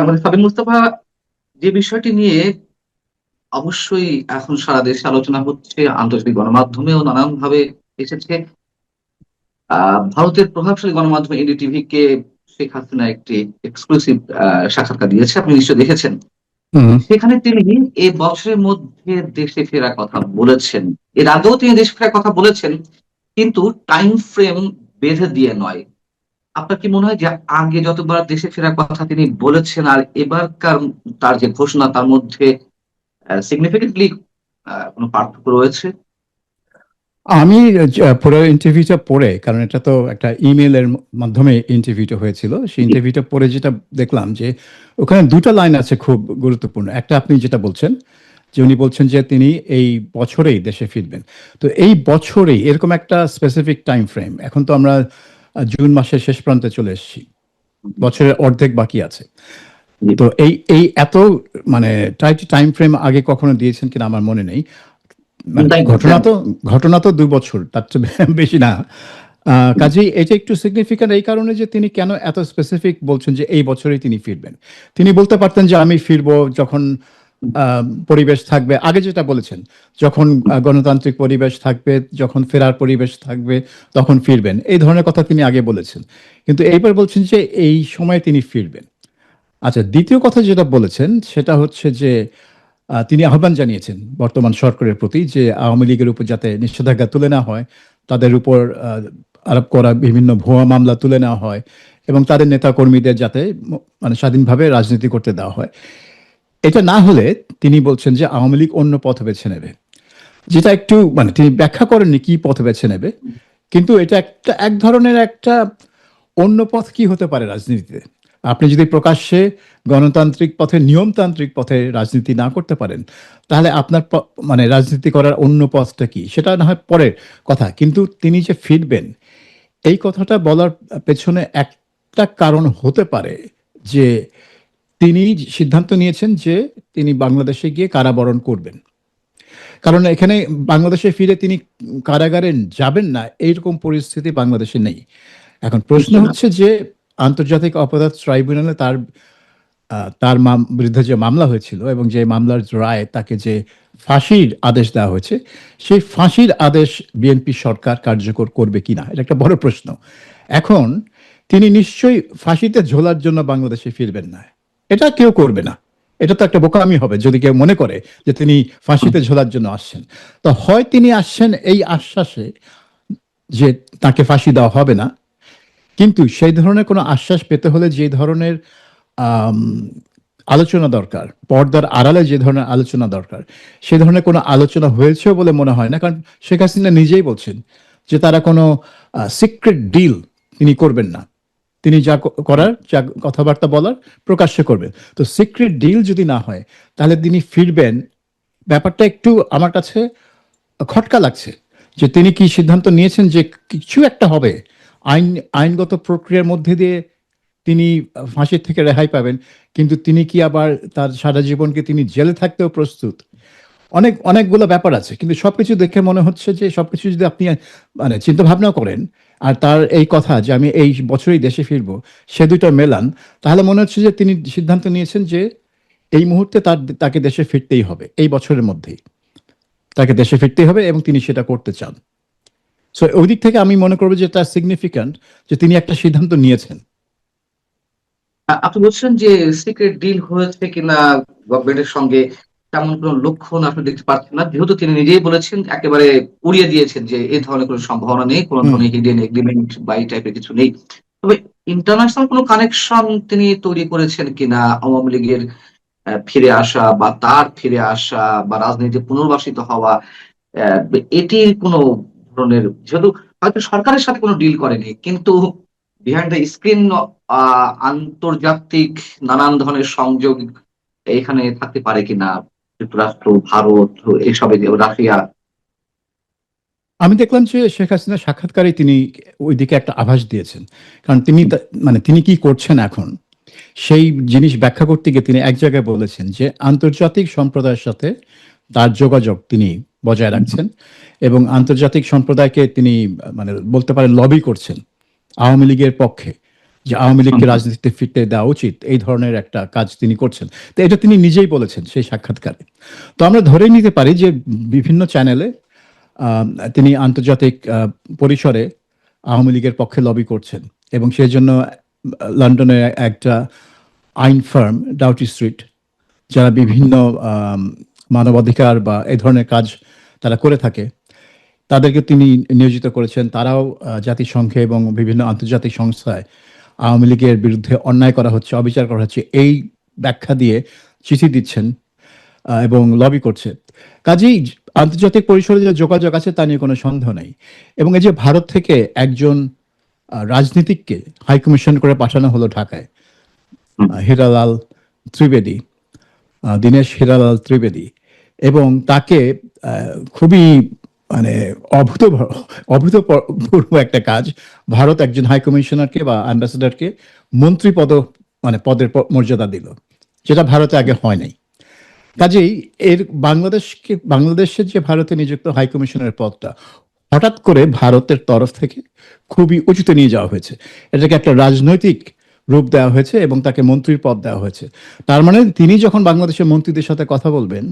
আমাদের সাবিন মুস্তফা, যে বিষয়টি নিয়ে অবশ্যই এখন সারা দেশে আলোচনা হচ্ছে, আন্তর্জাতিক গণমাধ্যমেও নানান ভাবে এসেছে। ভারতের প্রভাবশালী গণমাধ্যম এনডিটিভি কে শেখ হাসিনা একটি এক্সক্লুসিভ সাক্ষাৎকার দিয়েছে, আপনি নিশ্চয়ই দেখেছেন। হুম। সেখানে তিনি এই বছরের মধ্যে দেশে ফেরার কথা বলেছেন। এর আগেও তিনি দেশে ফেরার কথা বলেছেন, কিন্তু টাইম ফ্রেম বেঁধে দিয়ে নয়। আপনার কি মনে হয় যে আগে যতবার দেশে ফেরার কথা তিনি বলেছেন আর এবারকার তার যে ঘোষণা তার মধ্যে সিগনিফিকেন্টলি কোনো পার্থক্য রয়েছে? আমি পুরো ইন্টারভিউটা পড়ে, কারণ এটা তো একটা ইমেলের মাধ্যমে ইন্টারভিউটা হয়েছিল, সেই জি, ইন্টারভিউটা পড়ে যেটা দেখলাম যে ওখানে দুটো লাইন আছে খুব গুরুত্বপূর্ণ। একটা আপনি যেটা বলছেন যে উনি বলছেন যে তিনি এই বছরেই দেশে ফিরবেন। তো এই বছরেই এরকম একটা স্পেসিফিক টাইম ফ্রেম, এখন তো আমরা জুন মাসের শেষ প্রান্তে চলে এসেছি, বছরের অর্ধেক বাকি আছে। জি। তো এই এই এত মানে টাইট টাইম ফ্রেম আগে কখনো দিয়েছেন কিনা আমার মনে নেই। মানে তাই না? ঘটনা হ্যাঁ। তো ঘটনা তো 2 বছর, তার চেয়ে বেশি না। কাজেই এটা একটু সিগনিফিক্যান্ট এই কারণে যে তিনি কেন এত স্পেসিফিক বলছেন যে এই বছরেই তিনি ফিরবেন। তিনি বলতে পারতেন যে আমি ফিরবো যখন পরিবেশ থাকবে, আগে যেটা বলেছেন, যখন গণতান্ত্রিক পরিবেশ থাকবে, যখন ফেরার পরিবেশ থাকবে তখন ফিরবেন, এই ধরনের কথা তিনি আগে বলেছেন। কিন্তু এইবার বলছেন যে এই সময়ে তিনি ফিরবেন। আচ্ছা, দ্বিতীয় কথা যেটা বলেছেন সেটা হচ্ছে যে তিনি আহ্বান জানিয়েছেন বর্তমান সরকারের প্রতি যে আওয়ামী লীগের উপর যাতে নিষেধাজ্ঞা তুলে নেওয়া হয়, তাদের উপর আরোপ করা বিভিন্ন ভুয়া মামলা তুলে নেওয়া হয়, এবং তাদের নেতা কর্মীদের যাতে মানে স্বাধীনভাবে রাজনীতি করতে দেওয়া হয়। এটা না হলে তিনি বলছেন যে আওয়ামী লীগ অন্য পথ বেছে নেবে, যেটা একটু মানে তিনি ব্যাখ্যা করেননি কি পথ বেছে নেবে। কিন্তু এটা একটা এক ধরনের একটা অন্য পথ কি হতে পারে রাজনীতিতে। আপনি যদি প্রকাশ্যে গণতান্ত্রিক পথে, নিয়মতান্ত্রিক পথে রাজনীতি না করতে পারেন, তাহলে আপনার মানে রাজনীতি করার অন্য পথটা কি, সেটা না হয় পরের কথা। কিন্তু তিনি যে ফিরবেন, এই কথাটা বলার পেছনে একটা কারণ হতে পারে যে তিনি সিদ্ধান্ত নিয়েছেন যে তিনি বাংলাদেশে গিয়ে কারাবরণ করবেন। কারণ এখানে বাংলাদেশে ফিরে তিনি কারাগারে যাবেন না এইরকম পরিস্থিতি বাংলাদেশে নেই। এখন প্রশ্ন নিশ্চয় না। হচ্ছে যে আন্তর্জাতিক অপরাধ ট্রাইব্যুনালে তার তার বিরুদ্ধে যে মামলা হয়েছিল এবং যে মামলার রায় তাকে যে ফাঁসির আদেশ দেওয়া হয়েছে, সেই ফাঁসির আদেশ বিএনপি সরকার কার্যকর করবে কিনা, এটা একটা বড় প্রশ্ন। এখন তিনি নিশ্চয়ই ফাঁসিতে ঝোলার জন্য বাংলাদেশে ফিরবেন না, এটা কেউ করবে না। এটা তো একটা বোকামি হবে যদি কেউ মনে করে যে তিনি ফাঁসিতে ঝোলার জন্য আসছেন। তো হয় তিনি আসছেন এই আশ্বাসে যে তাকে ফাঁসি দেওয়া হবে না, কিন্তু সেই ধরনের কোনো আশ্বাস পেতে হলে যে ধরনের আম, আলোচনা দরকার, পর্দার আড়ালে যে ধরনের আলোচনা দরকার, সে ধরনের কোনো আলোচনা হয়েছেও বলে মনে হয় না। কারণ শেখ হাসিনা নিজেই বলছেন যে তারা কোনো সিক্রেট ডিল তিনি করবেন না, তিনি যা করার, যা কথাবার্তা বলার প্রকাশ্যে করবেন। তো সিক্রেট ডিল যদি না হয়, তাহলে তিনি ফিরবেন, ব্যাপারটা একটু আমার কাছে খটকা লাগছে। যে তিনি কি সিদ্ধান্ত নিয়েছেন যে কিছু একটা হবে, আইন আইনগত প্রক্রিয়ার মধ্যে দিয়ে তিনি ফাঁসির থেকে রেহাই পাবেন, কিন্তু তিনি কি আবার তার সারা জীবনকে তিনি জেলে থাকতেও প্রস্তুত? অনেকগুলো ব্যাপার আছে, কিন্তু সবকিছু দেখে মনে হচ্ছে যে সবকিছু যদি আপনি মানে চিন্তা ভাবনা করেন, আর তার এই কথা যে আমি এই বছরই দেশে ফিরবো, সে দুটো মেলান, তাহলে মনে হচ্ছে যে তিনি সিদ্ধান্ত নিয়েছেন যে এই মুহূর্তে তাকে দেশে ফিরতেই হবে, এই বছরের মধ্যেই তাকে দেশে ফিরতেই হবে, এবং তিনি সেটা করতে চান। সো ওই দিক থেকে আমি মনে করবো যে এটা সিগনিফিক্যান্ট যে তিনি একটা সিদ্ধান্ত নিয়েছেন। আপনি বলছেন যে সিক্রেট ডিল হয়েছে কিনা গভর্নমেন্টের সঙ্গে, তেমন কোনো লক্ষণ আপনি দেখতে পাচ্ছেন না, যেহেতু তিনি নিজেই বলেছেন, একেবারে উড়িয়ে দিয়েছেন যে এই ধরনের কোনো সম্ভাবনা নেই, কোনো হুম। ধরনের হিডেন এগ্রিমেন্ট বা এই টাইপের কিছু নেই। তবে ইন্টারন্যাশনাল কোনো কানেকশন তিনি তৈরি করেছেন কিনা আওয়ামী লীগের ফিরে আসা বা তার ফিরে আসা বা রাজনীতি পুনর্বাসিত হওয়া, এটির কোনো ধরনের, যেহেতু হয়তো সরকারের সাথে কোনো ডিল করেনি, কিন্তু বিহাইন্ড দ্য স্ক্রিন আন্তর্জাতিক নানান ধরনের সংযোগ এখানে থাকতে পারে কিনা, যুক্তরাষ্ট্র, ভারত, এইসবে যে রাশিয়া। আমি দেখলাম যে শেখ হাসিনা সাক্ষাৎকারে তিনি ওইদিকে একটা আভাস দিয়েছেন। কারণ তিনি মানে তিনি কি করছেন এখন, সেই জিনিস ব্যাখ্যা করতে গিয়ে তিনি এক জায়গায় বলেছেন যে আন্তর্জাতিক সম্প্রদায়ের সাথে তার যোগাযোগ তিনি বজায় রাখছেন, এবং আন্তর্জাতিক সম্প্রদায়কে তিনি মানে বলতে পারেন লবি করছেন আওয়ামী লীগের পক্ষে, যে আওয়ামী হুম, লীগকে হুম। রাজনীতিতে ফিরতে দেওয়া উচিত, এই ধরনের একটা কাজ তিনি করছেন। তো এটা তিনি নিজেই বলেছেন সেই সাক্ষাৎকারে। তো আমরা ধরেই নিতে পারি যে বিভিন্ন চ্যানেলে আহ, তিনি আন্তর্জাতিক পরিসরে আওয়ামী লীগের পক্ষে লবি করছেন, এবং সেই জন্য লন্ডনে একটা আইন ফার্ম ডাউটি স্ট্রিট, যারা বিভিন্ন আম, মানবাধিকার বা এই ধরনের কাজ তারা করে থাকে, তাদেরকে তিনি নিয়োজিত করেছেন। তারাও জাতিসংঘে এবং বিভিন্ন আন্তর্জাতিক সংস্থায় আওয়ামী লীগের বিরুদ্ধে অন্যায় করা হচ্ছে, অবিচার করা হচ্ছে, এই ব্যাখ্যা দিয়ে চিঠি দিচ্ছেন এবং লবি করছে। কাজেই আন্তর্জাতিক পরিসরে যে যোগাযোগ আছে তা নিয়ে কোনো সন্দেহ নেই। এবং এই যে ভারত থেকে একজন রাজনীতিককে হাইকমিশন করে পাঠানো হলো ঢাকায়, হুম। হীরালাল ত্রিবেদী, দীনেশ হীরালাল ত্রিবেদী, এবং তাকে খুবই মানে অভূতপূর্ব একটা কাজ, ভারত একজন হাই কমিশনারকে বা অ্যাম্বাসেডরকে মন্ত্রী মানে পদের মর্যাদা দিল, যেটা ভারতে আগে হয় নাই। কাজেই এর বাংলাদেশের যে ভারতে নিযুক্ত হাই কমিশনের পদটা হঠাৎ করে ভারতের তরফ থেকে খুবই উঁচুতে নিয়ে যাওয়া হয়েছে। এটাকে একটা রাজনৈতিক রূপ দেওয়া হয়েছে এবং তাকে মন্ত্রীর পদ দেওয়া হয়েছে। তার মানে তিনি যখন বাংলাদেশের মন্ত্রীদের সাথে কথা বলবেন,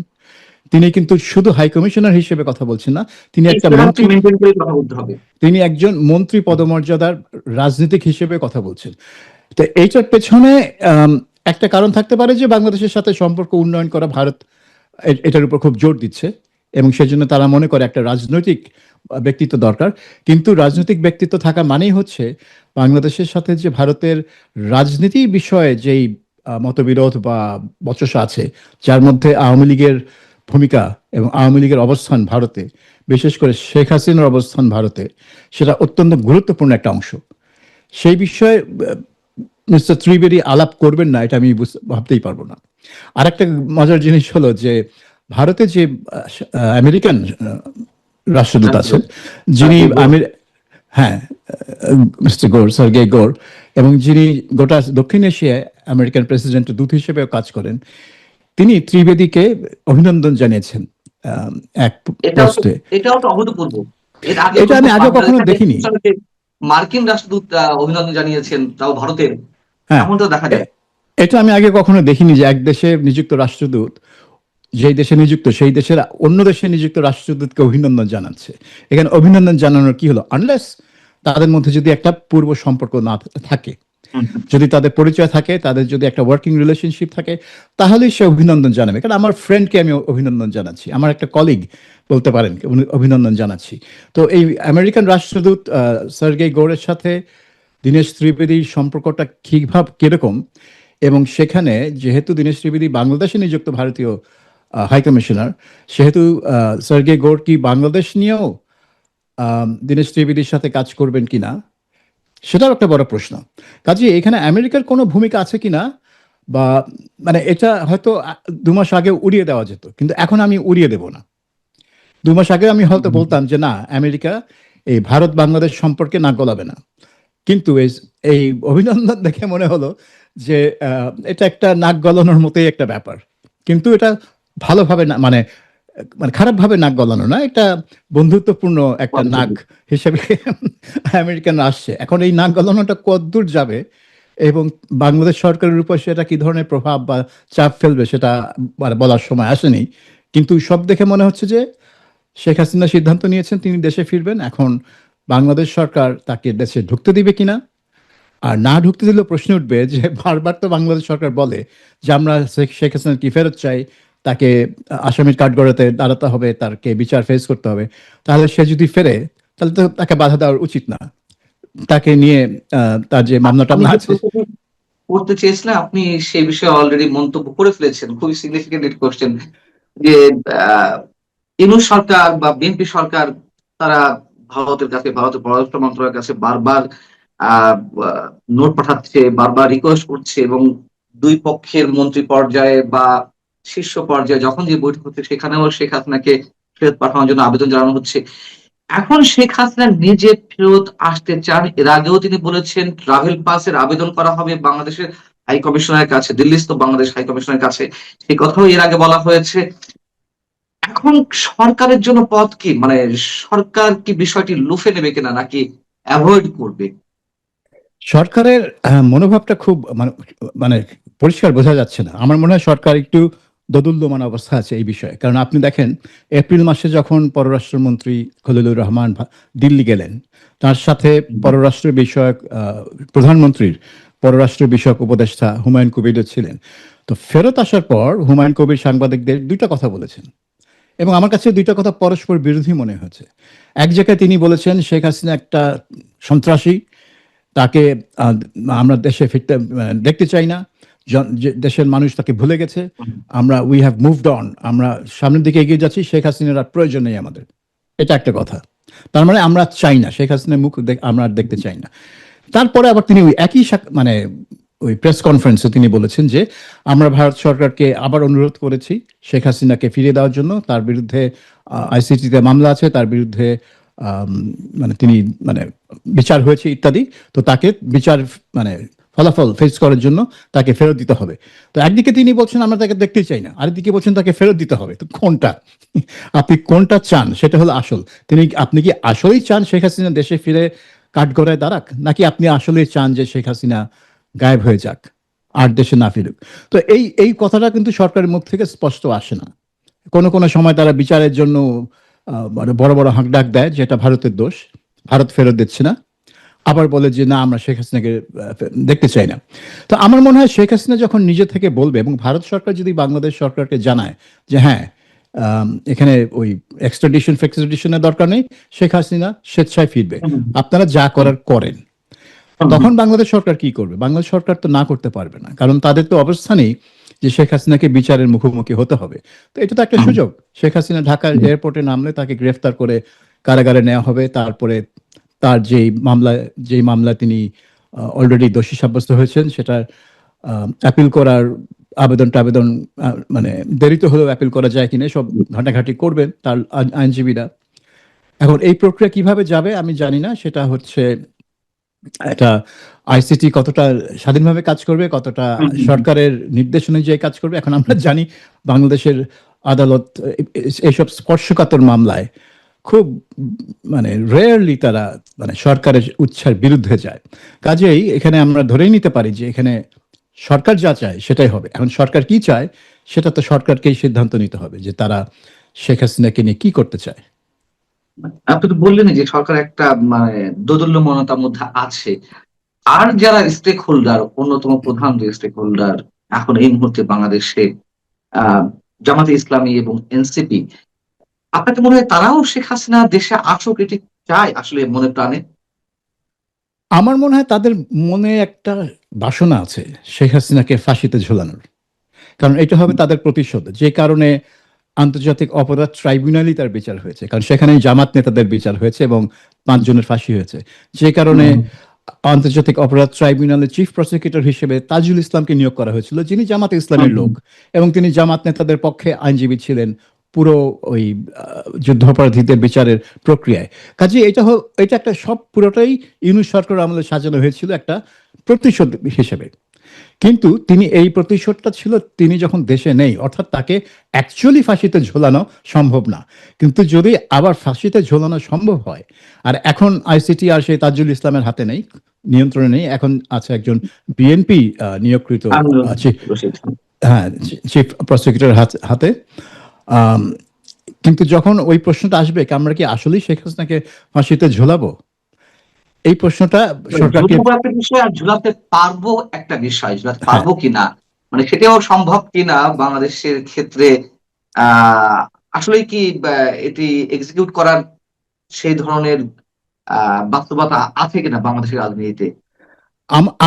তিনি কিন্তু শুধু হাই কমিশনার হিসেবে কথা বলছেন না, তিনি এই একটা ফ্রেমকে মন্ত্রী, মেনটেন করে কথা বলতে হবে। তিনি একজন মন্ত্রী পদমর্যাদার রাজনীতিক হিসেবে কথা বলছেন। তো এইটার পেছনে আম, একটা কারণ থাকতে পারে যে বাংলাদেশের সাথে সম্পর্ক উন্নয়ন করা ভারত এটার উপর খুব জোর দিচ্ছে, এবং সেজন্য তারা মনে করে একটা রাজনৈতিক ব্যক্তিত্ব দরকার। কিন্তু রাজনৈতিক ব্যক্তিত্ব থাকা মানেই হচ্ছে বাংলাদেশের সাথে যে ভারতের রাজনীতি বিষয়ে যেই মতবিরোধ বা বচসা আছে, যার মধ্যে আওয়ামী লীগের ভূমিকা এবং আওয়ামী লীগের অবস্থান ভারতে, বিশেষ করে শেখ হাসিনার অবস্থান ভারতে, সেটা অত্যন্ত গুরুত্বপূর্ণ একটা অংশ। সেই বিষয়ে মিস্টার ত্রিবেদী আলাপ করবেন না, এটা আমি ভাবতেই পারবো না। আরেকটা মজার জিনিস হলো যে ভারতে যে আমেরিকান রাষ্ট্রদূত আছেন, যিনি সার্গেই গোর। হ্যাঁ, মিস্টার গোর, সার্গেই গোর, এবং যিনি গোটা দক্ষিণ এশিয়ায় আমেরিকান প্রেসিডেন্টের দূত হিসেবেও কাজ করেন, তিনি ত্রিবেদীকে অভিনন্দন জানিয়েছেন আহ, এক এটাও তো পোস্টে। এটাও তো অভূতপূর্ব। এর আগে এটা কোনো আমি আগে কখনো বাংলাদেশের দেখিনি। রেস্টুরেন্টে মার্কিন রাষ্ট্রদূত অভিনন্দন জানিয়েছেন, তাও ভারতের, হ্যাঁ, এমনটা দেখা যায়। এ- এটা আমি আগে কখনো দেখিনি যে এক দেশে নিযুক্ত রাষ্ট্রদূত যেই দেশে নিযুক্ত সেই দেশের অন্য দেশে নিযুক্ত রাষ্ট্রদূতকে অভিনন্দন জানাচ্ছে। এখানে অভিনন্দন জানানোর কি হলো, আনলেস তাদের মধ্যে যদি একটা পূর্ব সম্পর্ক না থাকে, হুম, হুম। যদি তাদের পরিচয় থাকে, তাদের যদি একটা ওয়ার্কিং রিলেশনশিপ থাকে, তাহলেই সে অভিনন্দন জানাবে। কারণ আমার ফ্রেন্ডকে আমি অভিনন্দন জানাচ্ছি, আমার একটা কলিগ বলতে পারেন অভিনন্দন জানাচ্ছি। তো এই আমেরিকান রাষ্ট্রদূত সার্গেই গোরের সাথে দীনেশ ত্রিবেদীর সম্পর্কটা কিভাবে কিরকম, এবং সেখানে যেহেতু দীনেশ ত্রিবেদী বাংলাদেশে নিযুক্ত ভারতীয় হাই কমিশনার, সেহেতু সার্গে গোর কি বাংলাদেশ নিয়েও দীনেশ ত্রিবেদীর সাথে কাজ করবেন কিনা, সেটাও একটা বড় প্রশ্ন। কাজে এখানে আমেরিকার কোনো ভূমিকা আছে কিনা, বা মানে এটা হয়তো 2 মাস আগে উড়িয়ে দেওয়া যেত, কিন্তু এখন আমি উড়িয়ে দেব না। 2 মাস আগে আমি হয়তো বলতাম যে না, আমেরিকা এই ভারত বাংলাদেশ সম্পর্কে নাক গলাবে না। কিন্তু এই অভিনন্দন দেখে মনে হলো যে এটা একটা নাক গলানোর মতোই একটা ব্যাপার। কিন্তু এটা ভালোভাবে না, মানে মানে খারাপভাবে নাক গলানো না, একটা বন্ধুত্বপূর্ণ একটা নাক পজিটিভ। হিসেবে আমেরিকান আসছে। এখন এই নাক গলানোটা কতদূর যাবে এবং বাংলাদেশ সরকারের উপর সেটা কি ধরনের প্রভাব বা চাপ ফেলবে, সেটা মানে বলার সময় আসেনি। কিন্তু সব দেখে মনে হচ্ছে যে শেখ হাসিনা সিদ্ধান্ত নিয়েছেন তিনি দেশে ফিরবেন। এখন বাংলাদেশ সরকার তাকে দেশে ঢুকতে দিবে কিনা, আর না ঢুকতে দিলেও প্রশ্ন উঠবে যে বারবার তো বাংলাদেশ সরকার বলে যে আমরা শেখ হাসিনা কি ফেরত চাই, তাকে আসামির কাঠগড়াতে দাঁড়াতে হবে, তাকে বিচার ফেস করতে হবে। তাহলে সে যদি ফেরে, তাহলে তো তাকে বাধা দেওয়া উচিত না, তাকে নিয়ে তার যে মামলা আমি টামলা যে আছে। প্রশ্নটি করতে চেয়েছিলাম, আপনি সেই বিষয়ে অলরেডি মন্তব্য করে ফেলেছেন, খুবই সিগনিফিকেন্ট কোশ্চেন। যে আহ, ইউনূস সরকার বা বিএনপি সরকার, তারা ভারতের কাছে, ভারতের পররাষ্ট্র মন্ত্রণালয়ের কাছে বারবার আহ আহ, নোট পাঠাচ্ছে, বারবার রিকোয়েস্ট করছে, এবং দুই পক্ষের মন্ত্রী পর্যায়ে বা শীর্ষ পর্যায়ে যখন যে বৈঠক হচ্ছে সেখানেও শেখ হাসিনাকে ফেরত পাঠানোর জন্য আবেদন জানানো হচ্ছে। এখন শেখ হাসিনা নিজে ফেরত আসতে চান। এর আগেও তিনি বলেছেন ট্রাভেল পাসের আবেদন করা হবে বাংলাদেশের হাই কমিশনের কাছে, দিল্লিস্থ বাংলাদেশ হাই কমিশনের কাছে, সেই কথাও এর আগে বলা হয়েছে। এখন সরকারের জন্য পথ কি, মানে সরকার কি বিষয়টি লুফে নেবে কিনা নাকি অ্যাভয়েড করবে? সরকারের মনোভাবটা খুব মানে পরিষ্কার বোঝা যাচ্ছে না। আমার মনে হয় সরকার একটু দোদুল্যমান অবস্থা আছে এই বিষয়ে। কারণ আপনি দেখেন এপ্রিল মাসে যখন পররাষ্ট্রমন্ত্রী খলিলুর রহমান দিল্লি গেলেন, তার সাথে পররাষ্ট্র বিষয়ক প্রধানমন্ত্রীর পররাষ্ট্র বিষয়ক উপদেষ্টা হুমায়ুন কবিরও ছিলেন। তো ফেরত আসার পর হুমায়ুন কবির সাংবাদিকদের দুইটা কথা বলেছেন এবং আমার কাছে দুইটা কথা পরস্পর বিরোধী মনে হয়েছে। এক জায়গায় তিনি বলেছেন শেখ হাসিনা একটা সন্ত্রাসী, তাকে আহ, আমরা দেশে ফিরতে দেখতে চাই না, দেশের মানুষ তাকে ভুলে গেছে, আমরা উই হ্যাভ মুভড অন, আমরা সামনের দিকে এগিয়ে যাচ্ছি, শেখ হাসিনার আর প্রয়োজন নেই আমাদের। এটা একটা কথা। তার মানে আমরা চাই না শেখ হাসিনার মুখ আমরা আর দেখতে চাই না। তারপরে আবার তিনি ওই একই মানে ওই প্রেস কনফারেন্সে তিনি বলেছেন যে আমরা ভারত সরকারকে আবার অনুরোধ করেছি শেখ হাসিনাকে ফিরিয়ে দেওয়ার জন্য, তার বিরুদ্ধে আইসিটিতে মামলা আছে, তার বিরুদ্ধে আম, মানে তিনি মানে বিচার হয়েছে ইত্যাদি, তো তাকে বিচার মানে ফলাফল ফেস করার জন্য তাকে ফেরত দিতে হবে। তো একদিকে তিনি বলছেন আমরা তাকে দেখতে চাই না, আরেকদিকে বলছেন তাকে ফেরত দিতে হবে। তো কোনটা আপনি কোনটা চান সেটা হলো আসল। আপনি কি আসলেই চান শেখ হাসিনা দেশে ফিরে কাঠগড়ায় দাঁড়াক, নাকি আপনি আসলেই চান যে শেখ হাসিনা গায়েব হয়ে যাক আর দেশে না ফিরুক? তো এই এই কথাটা কিন্তু সরকারের মুখ থেকে স্পষ্ট আসে না। কোনো কোনো সময় তারা বিচারের জন্য মানে বড় বড় হাঁক ডাক দেয় যেটা ভারতের দোষ, ভারত ফেরত দিচ্ছে না। আবার বলে যে না আমরা শেখ হাসিনাকে দেখতে চাই না। তো আমার মনে হয় শেখ হাসিনা যখন নিজে থেকে বলবে এবং ভারত সরকার যদি বাংলাদেশ সরকারকে জানায় যে হ্যাঁ এখানে ওই এক্সট্রাডিশন ফেক্সট্রাডিশনের দরকার নেই, শেখ হাসিনা স্বেচ্ছায় ফিরবে, আপনারা যা করার করেন, তখন বাংলাদেশ সরকার কি করবে? বাংলাদেশ সরকার তো না করতে পারবে না, কারণ তাদের তো অবস্থানেই যে শেখ হাসিনাকে বিচারের মুখোমুখি হতে হবে। তো এটা তো একটা সুযোগ। শেখ হাসিনা ঢাকার এয়ারপোর্টে নামলে তাকে গ্রেফতার করে কারাগারে নেওয়া হবে, তারপরে তার যেই মামলা তিনি অলরেডি দোষী সাব্যস্ত হয়েছেন সেটার অ্যাপিল করার আবেদন মানে দেরিতে হলেও অ্যাপিল করা যায় কিনা সব ঘাটাঘাটি করবেন তার আইনজীবীরা। এখন এই প্রক্রিয়া কিভাবে যাবে আমি জানি না। সেটা হচ্ছে এটা আইসিটি কতটা স্বাধীনভাবে কাজ করবে, কতটা সরকারের নির্দেশ অনুযায়ী কাজ করবে। এখন আমরা জানি বাংলাদেশের আদালত এইসব স্পর্শকাতর মামলায় খুব মানে রেয়ারলি তারা মানে সরকারের উচ্ছার বিরুদ্ধে যায়। কাজেই এখানে আমরা ধরেই নিতে পারি যে এখানে সরকার যা চায় সেটাই হবে। এখন সরকার কি চায় সেটা তো সরকারকেই সিদ্ধান্ত নিতে হবে যে তারা শেখ হাসিনাকে নিয়ে কি করতে চায়। আপনি তো বললেন যে সরকার একটা মানে দোদুল্যমানতার মধ্যে আছে। আর যারা স্টেক হোল্ডার, অন্যতম প্রধান যে স্টেক হোল্ডার এখন এই মুহূর্তে বাংলাদেশে, আহ জামাতে ইসলামী এবং এনসিপি, আপনাকে মনে হয় তারাও শেখ হাসিনা দেশে আসুক এটি চায় আসলে মনে প্রাণে? আমার মনে হয় তাদের মনে একটা বাসনা আছে শেখ হাসিনাকে ফাঁসিতে ঝোলানোর। কারণ এটা হবে তাদের প্রতিশোধ, যে কারণে আন্তর্জাতিক অপরাধ ট্রাইব্যুনালই তার বিচার হয়েছে, কারণ সেখানেই জামাত নেতাদের বিচার হয়েছে এবং 5 জনের ফাঁসি হয়েছে। যে কারণে আন্তর্জাতিক অপরাধ ট্রাইব্যুনালের চিফ প্রসিকিউটর হিসেবে তাজুল ইসলামকে নিয়োগ করা হয়েছিল, যিনি জামাত ইসলামের লোক এবং তিনি জামাত নেতাদের পক্ষে আইনজীবী ছিলেন পুরো ওই যুদ্ধাপরাধীদের বিচারের প্রক্রিয়ায়। কাজে এটা একটা সব পুরোটাই ইউনূস সরকার আমলে সাজানো হয়েছিল একটা প্রতিশোধ হিসেবে। কিন্তু তিনি এই প্রতিশোধটা ছিল তিনি যখন দেশে নেই, অর্থাৎ তাকে অ্যাকচুয়ালি ফাঁসিতে ঝোলানো সম্ভব না। কিন্তু যদি আবার ফাঁসিতে ঝোলানো সম্ভব হয়, আর এখন আইসিটি আর সেই তাজুল ইসলামের হাতে নেই, নিয়ন্ত্রণে নেই, এখন আছে একজন বিএনপি নিয়োগকৃত হ্যাঁ চিফ প্রসিকিউটর হাতে। আম, কিন্তু যখন ওই প্রশ্নটা আসবে আমরা কি আসলেই শেখ হাসিনাকে ফাঁসিতে ঝোলাবো, এই প্রশ্নটা সরকারকে। ঝুলাবো একটা বিষয়, আর ঝুলাতে পারবো একটা বিষয়, ঝুলাতে হ্যাঁ, পারবো কিনা মানে সেটাও সম্ভব কিনা বাংলাদেশের ক্ষেত্রে। আহ আসলে কি এটি এক্সিকিউট করার সেই ধরনের বাস্তবতা আছে কিনা বাংলাদেশের রাজনীতিতে?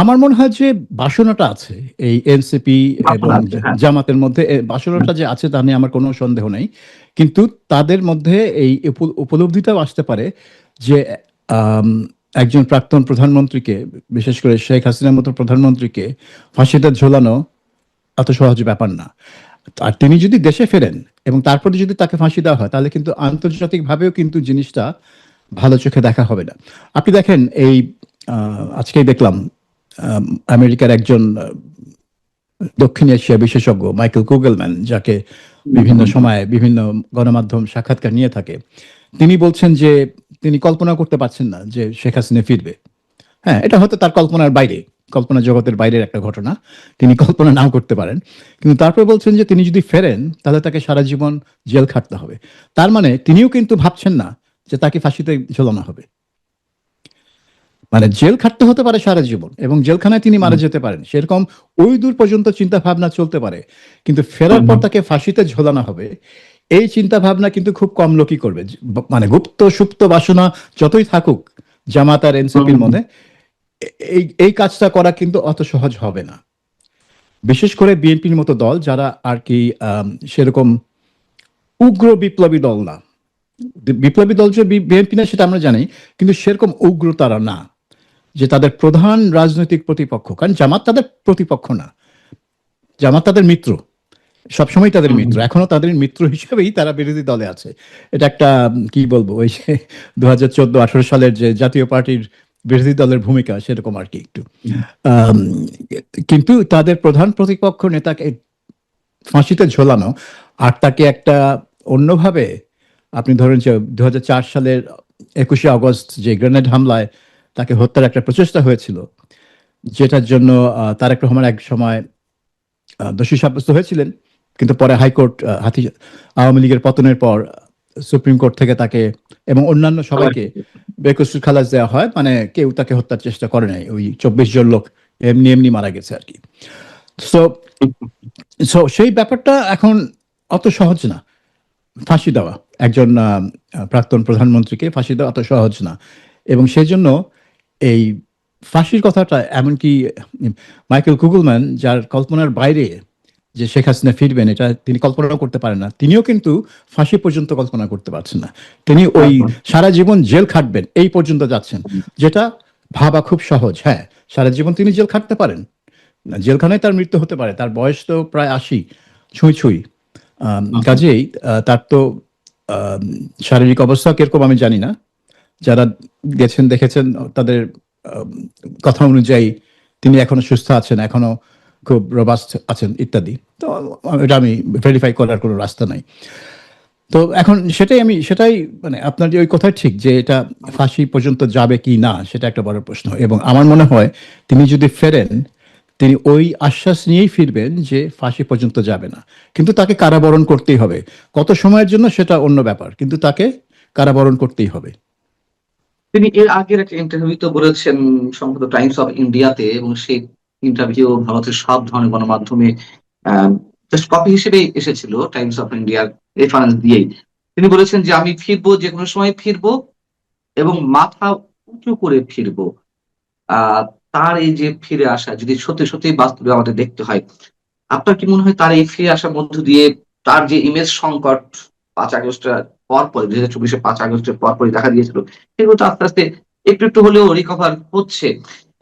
আমার মনে হয় যে বাসনাটা আছে এই এনসিপি এবং বাসনা আছে, হ্যাঁ। জামাতের মধ্যে। বাসনাটা যে আছে তা নিয়ে আমার কোনো সন্দেহ নেই। কিন্তু তাদের মধ্যে এই উপলব্ধিটাও আসতে পারে যে আম, একজন প্রাক্তন প্রধানমন্ত্রীকে, বিশেষ করে শেখ হাসিনার মতো প্রধানমন্ত্রীকে ফাঁসিতে ঝোলানো এত সহজ ব্যাপার না। আর তিনি যদি দেশে ফেরেন এবং তারপরে যদি তাকে ফাঁসি দেওয়া হয়, তাহলে কিন্তু আন্তর্জাতিকভাবেও কিন্তু জিনিসটা ভালো চোখে দেখা হবে না। আপনি দেখেন এই আজকেই দেখলাম আম, আমেরিকার একজন দক্ষিণ এশিয়া বিশেষজ্ঞ মাইকেল কুগেলম্যান, যাকে বিভিন্ন সময়ে বিভিন্ন গণমাধ্যম সাক্ষাৎকার নিয়ে থাকে, তিনি বলছেন যে তিনি কল্পনা করতে পারছেন না যে শেখ হাসিনা ফিরবে। হ্যাঁ, এটা হয়তো তার কল্পনার বাইরে, কল্পনা জগতের বাইরের একটা ঘটনা, তিনি কল্পনা নাও করতে পারেন। কিন্তু তারপরে বলছেন যে তিনি যদি ফেরেন তাহলে তাকে সারা জীবন জেল খাটতে হবে। তার মানে তিনিও কিন্তু ভাবছেন না যে তাকে ফাঁসিতে ঝোলানো হবে। মানে জেল খাটতে হতে পারে সারা জীবন এবং জেলখানায় তিনি মারা যেতে পারেন, সেরকম ওই দূর পর্যন্ত চিন্তা ভাবনা চলতে পারে। কিন্তু ফেরার পর তাকে ফাঁসিতে ঝোলানো হবে, এই চিন্তা ভাবনা কিন্তু খুব কম লোকই করবে। মানে গুপ্ত সুপ্ত বাসনা যতই থাকুক জামাত আর এনসিপির মধ্যে, এই এই কাজটা করা কিন্তু অত সহজ হবে না। বিশেষ করে বিএনপির মতো দল যারা আর কি সেরকম উগ্র বিপ্লবী দল না। বিপ্লবী দল যে বিএনপি না সেটা আমরা জানি, কিন্তু সেরকম উগ্র তারা না যে তাদের প্রধান রাজনৈতিক প্রতিপক্ষ, কারণ জামাত তাদের প্রতিপক্ষ না, জামাত তাদের মিত্র, সবসময় তাদের মিত্র, এখনো তাদের মিত্র হিসেবেই তারা বিরোধী দলে আছে। এটা একটা কি বলবো, ওই যে 2014-18 সালের যে জাতীয় পার্টির বিরোধী দলের ভূমিকা সেরকম আর কি একটু। আম, কিন্তু তাদের প্রধান প্রতিপক্ষ নেতাকে ফাঁসিতে ঝোলানো আর তাকে একটা অন্যভাবে, আপনি ধরেন যে 2004 সালের 21শে আগস্ট যে গ্রেনেড হামলায় তাকে হত্যার একটা প্রচেষ্টা হয়েছিল, যেটার জন্য তারেক রহমান এক সময় দোষী সাব্যস্ত হয়েছিলেন, কিন্তু পরে হাইকোর্ট আওয়ামী লীগের পতনের পর সুপ্রিম কোর্ট থেকে তাকে এবং অন্যান্য সবাইকে বেকসুর খালাস দেওয়া হয়। মানে কেউ তাকে হত্যার চেষ্টা করে নাই, ওই 24 জন লোক এমনি এমনি মারা গেছে আর কি। সো সো সেই ব্যাপারটা এখন অত সহজ না, ফাঁসি দেওয়া একজন প্রাক্তন প্রধানমন্ত্রীকে ফাঁসি দেওয়া অত সহজ না। এবং সেই জন্য এই ফাঁসির কথাটা, এমনকি মাইকেল কুগলম্যান, যার কল্পনার বাইরে যে শেখ হাসিনা ফিরবেন এটা তিনি কল্পনাও করতে পারেন না, তিনিও কিন্তু ফাঁসি পর্যন্ত কল্পনা করতে পারছেন না। তিনি ওই সারা জীবন জেল খাটবেন এই পর্যন্ত যাচ্ছেন, যেটা ভাবা খুব সহজ। হ্যাঁ, সারা জীবন তিনি জেল খাটতে পারেন, জেলখানায় তার মৃত্যু হতে পারে, তার বয়স তো প্রায় 80 ছুঁই ছুঁই। কাজেই তার তো শারীরিক অবস্থা কিরকম আমি জানি না, যারা গেছেন দেখেছেন তাদের আম, কথা অনুযায়ী তিনি এখনো সুস্থ আছেন, এখনো খুব রোবাস্ট আছেন ইত্যাদি। তো এটা আমি ভেরিফাই করার কোনো রাস্তা নাই। তো এখন সেটাই মানে আপনার যে ওই কথা ঠিক যে এটা ফাঁসি পর্যন্ত যাবে কি না সেটা একটা বড় প্রশ্ন। এবং আমার মনে হয় তিনি যদি ফেরেন তিনি ওই আশ্বাস নিয়েই ফিরবেন যে ফাঁসি পর্যন্ত যাবে না, কিন্তু তাকে কারাবরণ করতেই হবে। কত সময়ের জন্য সেটা অন্য ব্যাপার, কিন্তু তাকে কারাবরণ করতেই হবে। তিনি এর আগের একটা ইন্টারভিউতে বলেছেন সম্ভবত টাইমস অফ ইন্ডিয়াতে, এবং সেই ইন্টারভিউ ভারতের সব ধরনের গণমাধ্যমে জাস্ট কপি হিসেবে এসেছিল, টাইমস অফ ইন্ডিয়ার রেফারেন্স দিয়েই। তিনি বলেছেন যে আমি ফিরবো, যে কোনো সময় ফিরবো এবং মাথা উঁচু করে ফিরবো। আহ তার এই যে ফিরে আসা যদি সত্যি সত্যি বাস্তবে আমাদের দেখতে হয়, আপনার কি মনে হয় তার এই ফিরে আসার মধ্য দিয়ে তার যে ইমেজ সংকট 5 আগস্টের পর পর, 2024-এর 5 আগস্টের পর পরই দেখা দিয়েছিল, সেগুলো তো আস্তে আস্তে একটু একটু হলেও রিকভার হচ্ছে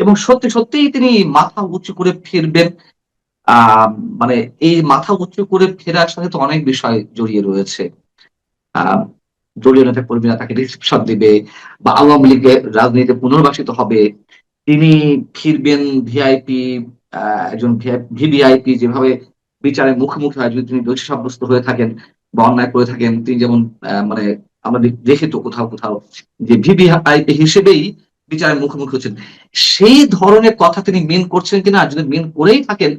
এবং সত্যি সত্যিই তিনি মাথা উঁচু করে ফিরবেন? আহ মানে এই মাথা উঁচু করে ফেরার সাথে তো অনেক বিষয় জড়িয়ে রয়েছে। আহ দলীয় নেতা কর্মীরা তাকে রিসেপশন দিবে, বা আওয়ামী লীগের রাজনীতিতে পুনর্বাসিত হবে, তিনি ফিরবেন ভিআইপি, একজন ভিভিআইপি যেভাবে বিচারের মুখোমুখি হয় যদি তিনি দোষী সাব্যস্ত হয়ে থাকেন বা অন্যায় করে থাকেন। তিনি যেমন মানে আমরা দেখি তো কোথাও কোথাও যে ভিভিআইপি হিসেবেই বিচারের মুখোমুখি হচ্ছেন, সেই ধরনের কথা তিনি মেন করছেন কিনা, আর যদি মেন করেই থাকেন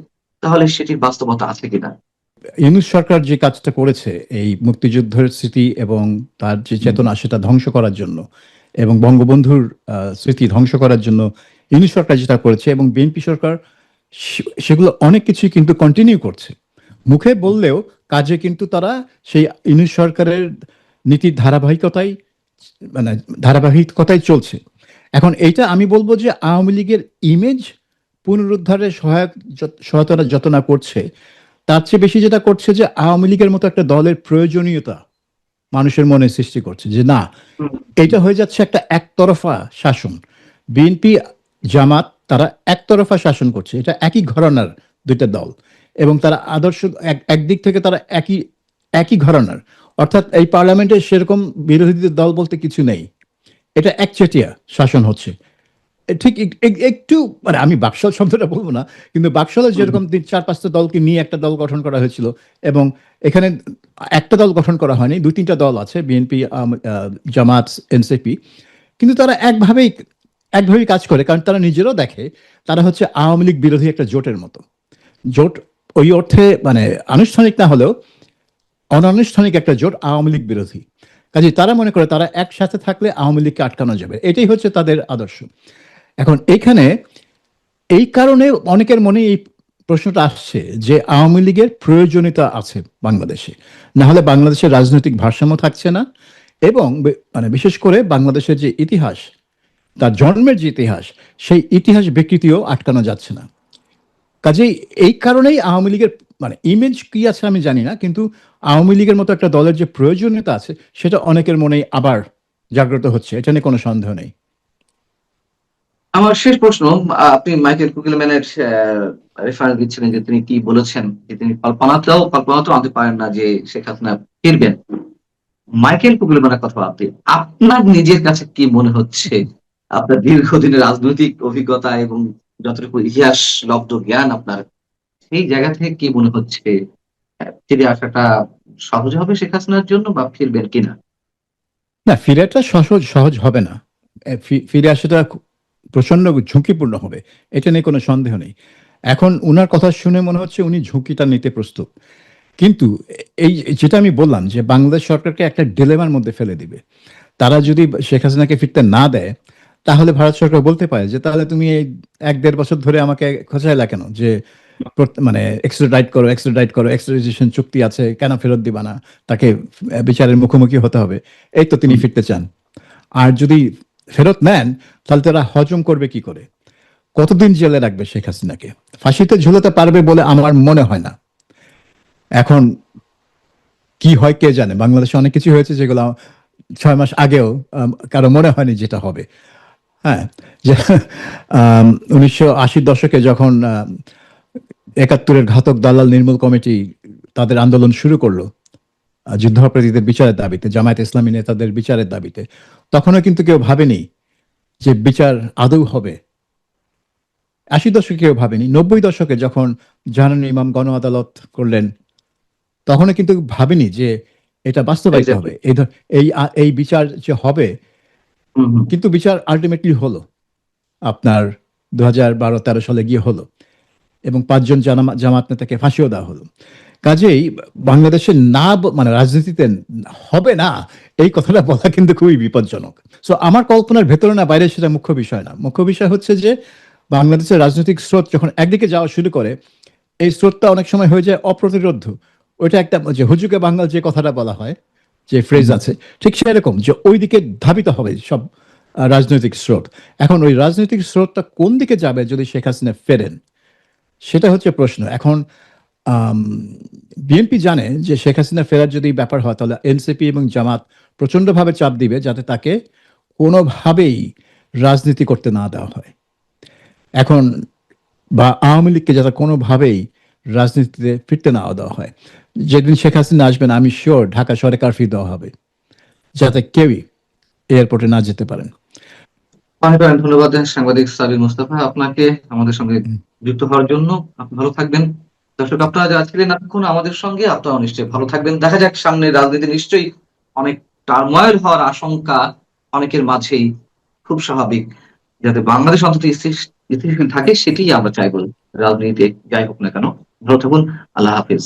তাহলে সেটির বাস্তবতা আছে কিনা? ইউনূস সরকার যে কাজটা করেছে এই মুক্তিযুদ্ধের স্মৃতি এবং তার যে চেতনা সেটা ধ্বংস করার জন্য, এবং বঙ্গবন্ধুর স্মৃতি ধ্বংস করার জন্য ইউনূস সরকার যেটা করেছে, এবং বিএনপি সরকার সেগুলো অনেক কিছুই কিন্তু কন্টিনিউ করছে। মুখে বললেও কাজে কিন্তু তারা সেই ইউনূস সরকারের নীতির মানে ধারাবাহিকতাই চলছে। এখন এইটা আমি বলবো যে আওয়ামী লীগের ইমেজ পুনরুদ্ধারে সহায়তা যত না করছে, তার চেয়ে বেশি যেটা করছে যে আওয়ামী লীগের মতো একটা দলের প্রয়োজনীয়তা মানুষের মনে সৃষ্টি করছে, যে না, এটা হয়ে যাচ্ছে একটা একতরফা শাসন। বিএনপি জামাত তারা একতরফা শাসন করছে, এটা একই ঘরানার দুইটা দল, এবং তারা আদর্শ একদিক থেকে তারা একই একই ঘরানার, অর্থাৎ এই পার্লামেন্টে সেরকম বিরোধী দল বলতে কিছু নেই, এটা একচেটিয়া শাসন হচ্ছে। ঠিক একটু মানে আমি বাকশাল শব্দটা বলবো না, কিন্তু বাকশালে যেরকম 4-5টা দলকে নিয়ে একটা দল গঠন করা হয়েছিল, এবং এখানে একটা দল গঠন করা হয়নি, 2-3টা দল আছে, বিএনপি, জামাত, এনসিপি, কিন্তু তারা একভাবেই একভাবেই কাজ করে, কারণ তারা নিজেরাও দেখে তারা হচ্ছে আওয়ামী লীগ বিরোধী একটা জোটের মতো। জোট ওই অর্থে মানে আনুষ্ঠানিক না হলেও অনানুষ্ঠানিক একটা জোট আওয়ামী লীগ বিরোধী। কাজে তারা মনে করে তারা একসাথে থাকলে আওয়ামী লীগকে আটকানো যাবে, এটাই হচ্ছে তাদের আদর্শ। এখন এইখানে এই কারণে অনেকের মনে এই প্রশ্নটা আসছে যে আওয়ামী লীগের প্রয়োজনীয়তা আছে বাংলাদেশে, না হলে বাংলাদেশের রাজনৈতিক ভারসাম্য থাকছে না। এবং মানে বিশেষ করে বাংলাদেশের যে ইতিহাস, তার জন্মের যে ইতিহাস, সেই ইতিহাস বিকৃতিও আটকানো যাচ্ছে না। কাজেই এই কারণেই আওয়ামী লীগের মানে ইমেজ কি আছে আমি জানি না, কিন্তু আওয়ামী লীগের মতো একটা দলের যে প্রয়োজনীয়তা আছে সেটা অনেকের মনেই আবার জাগ্রত হচ্ছে, এটা নিয়ে কোনো সন্দেহ নেই। আমার শেষ প্রশ্ন, আপনি মাইকেল কুগেলম্যানের রেফারেন্স দিচ্ছিলেন যে তিনি কি বলেছেন, যে তিনি কল্পনাতেও আনতে পারেন না যে শেখ হাসিনা ফিরবেন। মাইকেল কুগেলম্যানের কথা আপনি, আপনার নিজের কাছে কি মনে হচ্ছে, আপনার দীর্ঘদিনের রাজনৈতিক অভিজ্ঞতা এবং যতটুকু ইতিহাস লব্ধ জ্ঞান আপনার, সেই জায়গা থেকে কি মনে হচ্ছে, ফিরে আসাটা সহজ হবে শেখ হাসিনার জন্য, বা ফিরবেন কিনা? না, ফিরেটা সহজ সহজ হবে না। ফিরে আসাটা প্রচন্ড ঝুঁকিপূর্ণ হবে, এটা নিয়ে কোনো সন্দেহ নেই। এখন উনার কথা শুনে মনে হচ্ছে উনি ঝুঁকিটা নিতে প্রস্তুত। কিন্তু এই যেটা আমি বললাম যে বাংলাদেশ সরকারকে একটা ডিলেমার মধ্যে ফেলে দিবে। তারা যদি শেখ হাসিনাকে ফিরতে না দেয়, তাহলে ভারত সরকার বলতে পারে যে তাহলে তুমি এই 1-1.5 বছর ধরে আমাকে খোঁচাইলা কেন, যে মানে এক্সট্রাডাইট করো, এক্সট্রাডিশন চুক্তি আছে কেন ফেরত দিবা না, তাকে বিচারের মুখোমুখি হতে হবে। এই তো তিনি ফিরতে চান। আর যদি ফেরত নেন, তাহলে তারা হজম করবে কি করে? কতদিন জেলে রাখবে শেখ হাসিনাকে? ফাঁসিতে ঝুলাতে পারবে বলে আমার মনে হয় না। এখন কি হয় কে জানে, বাংলাদেশে অনেক কিছু হয়েছে যেগুলো 6 মাস আগেও কারো মনে হয়নি যেটা হবে। হ্যাঁ, যে 1980-র দশকে যখন 71-এর ঘাতক দালাল নির্মূল কমিটি তাদের আন্দোলন শুরু করলো যুদ্ধাপরাধীদের বিচারের দাবিতে, জামায়াত ইসলামী নেতাদের বিচারের দাবিতে, তখনও কিন্তু কেউ ভাবেনি যে বিচার আদৌ হবে। 80 দশকে কেউ ভাবেনি। 90 দশকে যখন জাহানারা ইমাম গণ আদালত করলেন, তখনও কিন্তু ভাবেনি যে এটা বাস্তবায়িত এক্স্যাক্টলি। হবে, এই বিচার যে হবে। হুম, হুম। কিন্তু বিচার আলটিমেটলি হলো, আপনার 2012-13 সালে গিয়ে হলো, এবং 5 জন জামাত নেতাকে ফাঁসিও দেওয়া হলো। কাজেই বাংলাদেশে না মানে রাজনীতিতে হবে না, এই কথাটা বলা কিন্তু খুবই বিপজ্জনক। সো আমার কল্পনার ভেতরে না বাইরে সেটা মুখ্য বিষয় না। মুখ্য বিষয় হচ্ছে যে বাংলাদেশের রাজনৈতিক স্রোত যখন একদিকে যাওয়া শুরু করে, এই স্রোতটা অনেক সময় হয়ে যায় অপ্রতিরোধ্য। ওইটা একটা যে হুজুগে বাঙাল যে কথাটা বলা হয়, যে ফ্রেজ আছে, ঠিক সেরকম যে ওই দিকে ধাবিত হবে সব রাজনৈতিক স্রোত। এখন ওই রাজনৈতিক স্রোতটা কোন দিকে যাবে যদি শেখ হাসিনা ফেরেন, সেটা হচ্ছে প্রশ্ন। এখন বিএনপি জানে যে শেখ হাসিনা ফেরার যদি ব্যাপার হয়, তাহলে এনসিপি এবং জামাত প্রচন্ডভাবে চাপ দিবে যাতে তাকে কোনোভাবেই রাজনীতি করতে না দেওয়া হয়। এখন বা আওয়ামী লীগকে যাতে কোনোভাবেই রাজনীতিতে ফিরতে না দেওয়া হয়। যেদিন শেখ হাসিনা আসবেন, আমি শিওর ঢাকা শহরে কারফিউ দেওয়া হবে, যাতে কেউই এয়ারপোর্টে না যেতে পারেন। অনেক অনেক ধন্যবাদ সাংবাদিক সাবির মুস্তাফা আপনাকে আমাদের সঙ্গে যুক্ত হওয়ার জন্য। আপনি ভালো থাকবেন। দর্শক, আপনারা যারা ছিলেন এতক্ষণ আমাদের সঙ্গে, আপনারা নিশ্চয়ই ভালো থাকবেন। দেখা যাক সামনে রাজনীতি নিশ্চয়ই অনেক টার্মোয়েল হওয়ার আশঙ্কা অনেকের মাঝেই, খুব স্বাভাবিক। যাতে বাংলাদেশ অন্তত স্থিতিশীল থাকে সেটাই আমরা চাইবো, রাজনীতিতে যাই হোক না কেন। ভালো থাকুন। আল্লাহ হাফিজ।